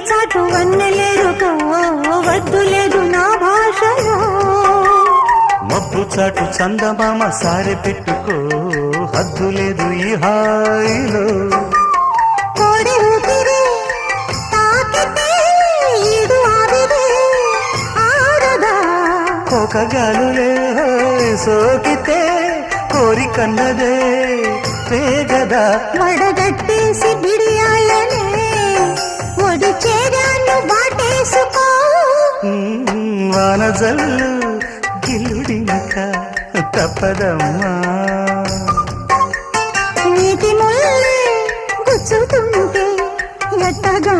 చాటు వన్నెలేరుకో వద్దు లేదు నా భాషలో మబ్బు చాటు చందమామ సారె పెట్టుకో హద్దు లేదు ఈ హాయిలో కోడి ఊపిరి తాకితే ఈడు ఆవిరే ఆడదా ఒక గాలులే సోకితే కోరికన్నదే పేగదా వడగట్టేసి బిడియాలనే ఒడి చేరాను బాటేసుకో వానజల్లు గిల్లుడినక తప్పదమ్మా నీటి ముల్లే గుచ్చుతుంటే ఎట్టగా